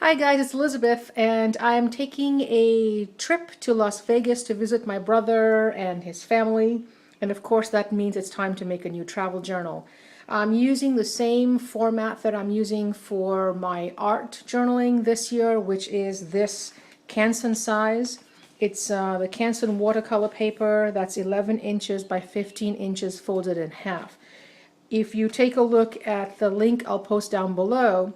Hi guys, it's Elizabeth, and I'm taking a trip to Las Vegas to visit my brother and his family. And of course, that means it's time to make a new travel journal. I'm using the same format that I'm using for my art journaling this year, which is this Canson size. It's the Canson watercolor paper that's 11 inches by 15 inches folded in half. If you take a look at the link I'll post down below,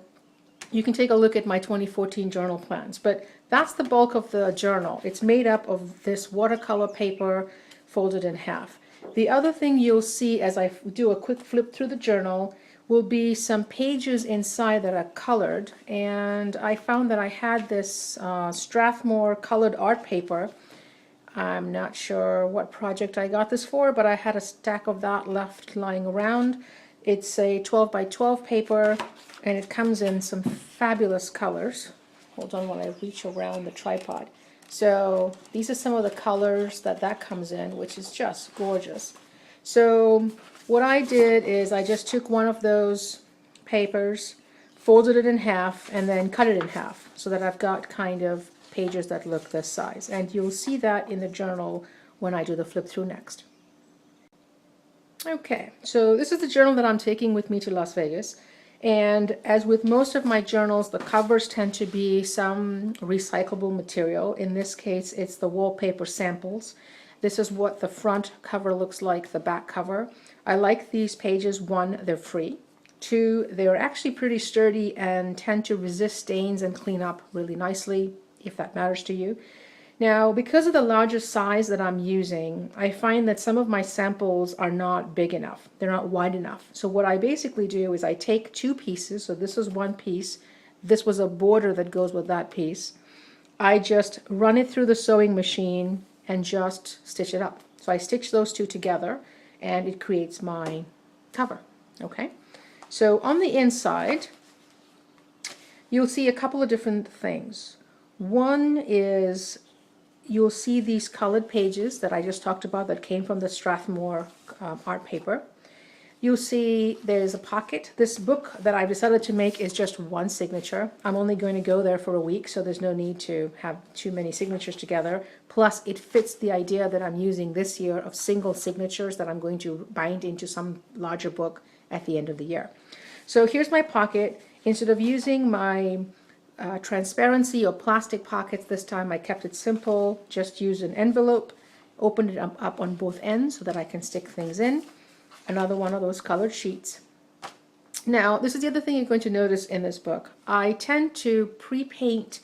you can take a look at my 2014 journal plans, but that's the bulk of the journal. It's made up of this watercolor paper folded in half. The other thing you'll see as I do a quick flip through the journal will be some pages inside that are colored, and I found that I had this Strathmore colored art paper. I'm not sure what project I got this for, but I had a stack of that left lying around. It's a 12 by 12 paper, and it comes in some fabulous colors. Hold on while I reach around the tripod. So these are some of the colors that comes in, which is just gorgeous. So what I did is I just took one of those papers, folded it in half, and then cut it in half so that I've got kind of pages that look this size. And you'll see that in the journal when I do the flip through next. Okay, so this is the journal that I'm taking with me to Las Vegas. And as with most of my journals, the covers tend to be some recyclable material. In this case, it's the wallpaper samples. This is what the front cover looks like, the back cover. I like these pages. One, they're free. Two, they're actually pretty sturdy and tend to resist stains and clean up really nicely, if that matters to you. Now, because of the larger size that I'm using, I find that some of my samples are not big enough. They're not wide enough. So what I basically do is I take two pieces. So this is one piece. This was a border that goes with that piece. I just run it through the sewing machine and just stitch it up. So I stitch those two together and it creates my cover. Okay. So on the inside, you'll see a couple of different things. One is you'll see these colored pages that I just talked about that came from the Strathmore art paper. You'll see there's a pocket. This book that I've decided to make is just one signature. I'm only going to go there for a week, so there's no need to have too many signatures together. Plus, it fits the idea that I'm using this year of single signatures that I'm going to bind into some larger book at the end of the year. So here's my pocket. Instead of using my transparency or plastic pockets this time, I kept it simple. Just used an envelope, opened it up on both ends so that I can stick things in. Another one of those colored sheets. Now, this is the other thing you're going to notice in this book. I tend to pre-paint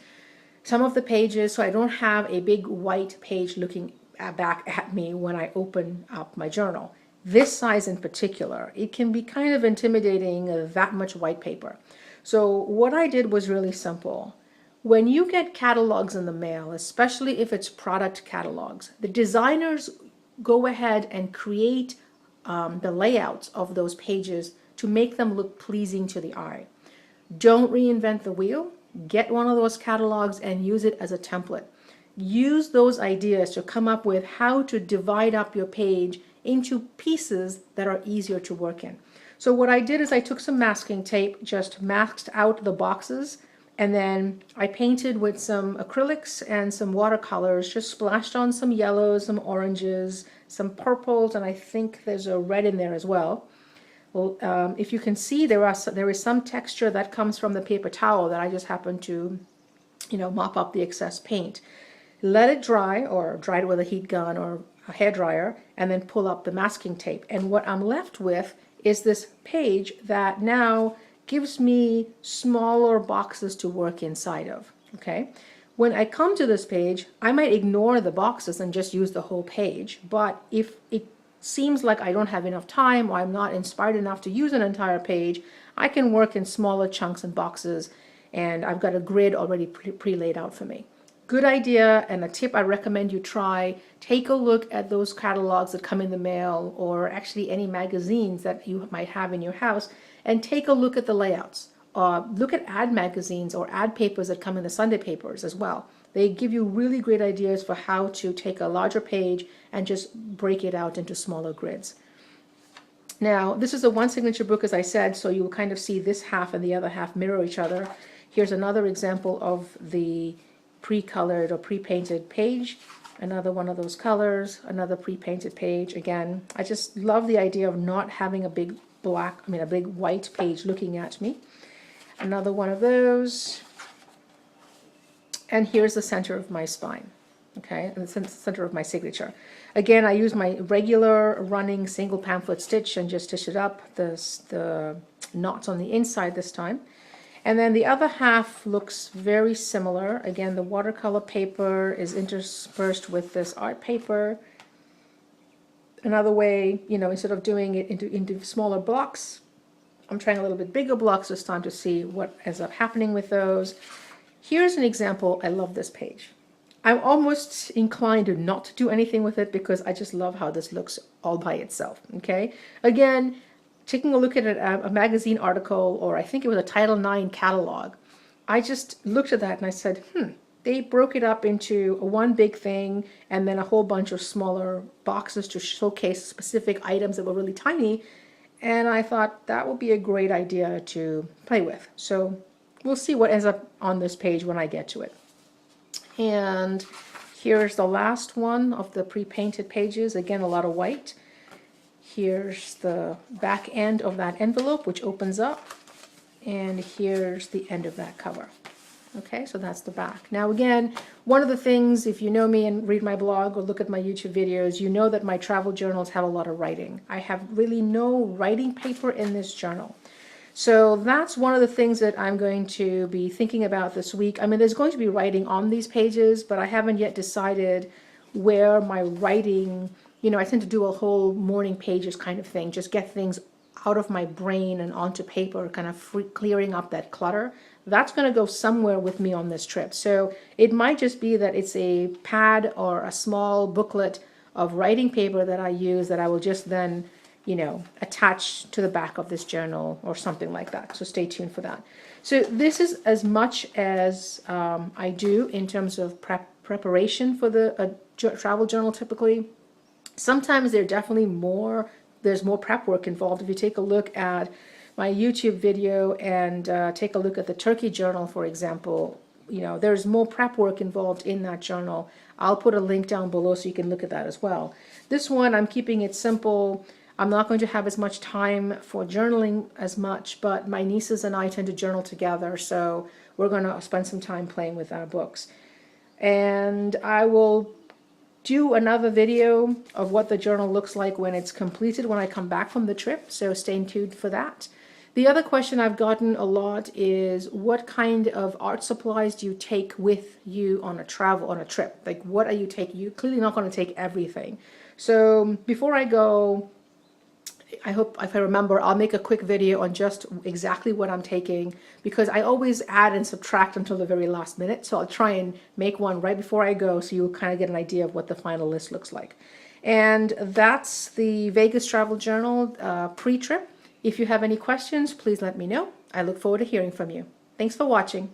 some of the pages so I don't have a big white page looking back at me when I open up my journal. This size in particular, it can be kind of intimidating, that much white paper. So what I did was really simple. When you get catalogs in the mail, especially if it's product catalogs, the designers go ahead and create the layouts of those pages to make them look pleasing to the eye. Don't reinvent the wheel. Get one of those catalogs and use it as a template. Use those ideas to come up with how to divide up your page into pieces that are easier to work in. So what I did is I took some masking tape, just masked out the boxes, and then I painted with some acrylics and some watercolors, just splashed on some yellows, some oranges, some purples, and I think there's a red in there as well. Well, if you can see, there is some texture that comes from the paper towel that I just happened to, mop up the excess paint. Let it dry, or dry it with a heat gun or a hair dryer, and then pull up the masking tape. And what I'm left with is this page that now gives me smaller boxes to work inside of. Okay. When I come to this page, I might ignore the boxes and just use the whole page. But if it seems like I don't have enough time or I'm not inspired enough to use an entire page, I can work in smaller chunks and boxes, and I've got a grid already pre-laid out for me. Good idea, and a tip I recommend you try. Take a look at those catalogs that come in the mail, or actually any magazines that you might have in your house, and take a look at the layouts. Look at ad magazines or ad papers that come in the Sunday papers as well. They give you really great ideas for how to take a larger page and just break it out into smaller grids. Now, this is a one signature book, as I said, so you'll kind of see this half and the other half mirror each other. Here's another example of the pre-colored or pre-painted page. Another one of those colors, another pre-painted page. Again, I just love the idea of not having a big a big white page looking at me. Another one of those. And here's the center of my spine, okay, and the center of my signature. Again, I use my regular running single pamphlet stitch and just stitch it up, the knots on the inside this time. And then the other half looks very similar. Again, the watercolor paper is interspersed with this art paper. Another way, you know, instead of doing it into smaller blocks, I'm trying a little bit bigger blocks this time to see what ends up happening with those. Here's an example. I love this page. I'm almost inclined to not do anything with it because I just love how this looks all by itself, okay? Again, taking a look at a magazine article, or I think it was a Title IX catalog, I just looked at that and I said, they broke it up into one big thing and then a whole bunch of smaller boxes to showcase specific items that were really tiny. And I thought that would be a great idea to play with. So we'll see what ends up on this page when I get to it. And here's the last one of the pre-painted pages. Again, a lot of white. Here's the back end of that envelope, which opens up. And here's the end of that cover. Okay, so that's the back. Now again, one of the things, if you know me and read my blog or look at my YouTube videos, you know that my travel journals have a lot of writing. I have really no writing paper in this journal. So that's one of the things that I'm going to be thinking about this week. I mean, there's going to be writing on these pages, but I haven't yet decided where my writing, you know, I tend to do a whole morning pages kind of thing, just get things out of my brain and onto paper, kind of clearing up that clutter. That's going to go somewhere with me on this trip. So it might just be that it's a pad or a small booklet of writing paper that I use that I will just then, you know, attach to the back of this journal or something like that. So stay tuned for that. So this is as much as I do in terms of preparation for the travel journal typically. Sometimes there's more prep work involved. If you take a look at my YouTube video and take a look at the Turkey journal, for example, you know, there's more prep work involved in that journal. I'll put a link down below so you can look at that as well. This one, I'm keeping it simple. I'm not going to have as much time for journaling as much, but my nieces and I tend to journal together, so we're going to spend some time playing with our books. And I will do another video of what the journal looks like when it's completed, when I come back from the trip, so stay tuned for that. The other question I've gotten a lot is, what kind of art supplies do you take with you on a trip? Like, what are you taking? You're clearly not going to take everything. So before I go, I hope, if I remember, I'll make a quick video on just exactly what I'm taking, because I always add and subtract until the very last minute. So I'll try and make one right before I go so you'll kind of get an idea of what the final list looks like. And that's the Vegas Travel Journal pre-trip. If you have any questions, please let me know. I look forward to hearing from you. Thanks for watching.